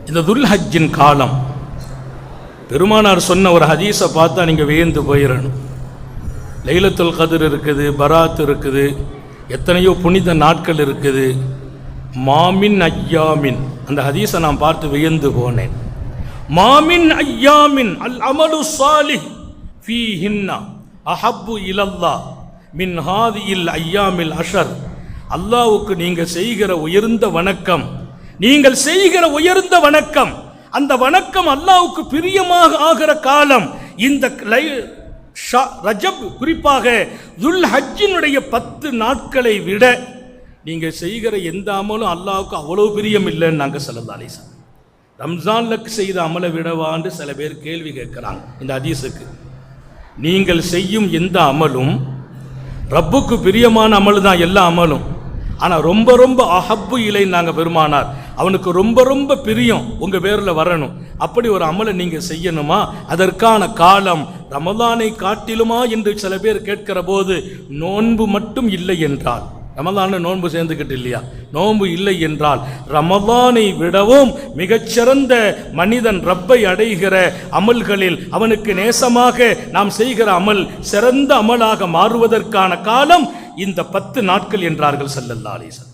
இந்த துல்ஹஜ்ஜின் காலம், பெருமானார் சொன்ன ஒரு ஹதீஸை பார்த்தா நீங்கள் வியந்து போயிடணும். லைலத்துல் கத்ர் இருக்குது, பராத் இருக்குது, எத்தனையோ புனித நாட்கள் இருக்குது. மாமின் ஐயாமின், அந்த ஹதீஸை நான் பார்த்து வியந்து போனேன். மாமின் ஐயாமின் அல் அமலு சாலிஹ் ஃபீஹின்னா அஹப்பு இலல்லாஹ் மின் ஹாதியில் ஐயாமில் அஷர். அல்லாஹ்வுக்கு நீங்கள் செய்கிற உயர்ந்த வணக்கம், நீங்கள் செய்கிற உயர்ந்த வணக்கம், அந்த வணக்கம் அல்லாஹ்வுக்கு பிரியமாக ஆகிற காலம் இந்த ரஜப், குறிப்பாக துல்ஹஜ்ஜினுடைய 10 நாட்களை விட நீங்கள் செய்கிற எந்த அமலும் அல்லாஹ்வுக்கு அவ்வளவு பிரியம் இல்லைன்னு நாங்கள் ஸல்லல்லாஹு அலைஹி வஸல்லம். ரம்ஜானுக்கு செய்த அமலை விடவான்னு சில பேர் கேள்வி கேட்குறாங்க இந்த ஹதீஸுக்கு. நீங்கள் செய்யும் எந்த அமலும் ரப்புக்கு பிரியமான அமல் தான் எல்லா அமலும். ஆனால் ரொம்ப ரொம்ப அஹப்பு இலை நாங்கள் பெருமானார், அவனுக்கு ரொம்ப ரொம்ப பிரியம் உங்கள் பேரில் வரணும். அப்படி ஒரு அமலை நீங்கள் செய்யணுமா, அதற்கான காலம் ரமலானை காட்டிலுமா என்று சில பேர் கேட்கிற போது, நோன்பு மட்டும் இல்லை என்றால், ரமலான நோன்பு சேர்ந்துக்கிட்டு இல்லையா, நோன்பு இல்லை என்றால் ரமலானை விடவும் மிகச்சிறந்த மனிதன் ரப்பை அடைகிற அமல்களில் அவனுக்கு நேசமாக நாம் செய்கிற அமல் சிறந்த அமலாக மாறுவதற்கான காலம் இந்த 10 நாட்கள் என்றார்கள் ஸல்லல்லாஹு அலைஹி வஸல்லம்.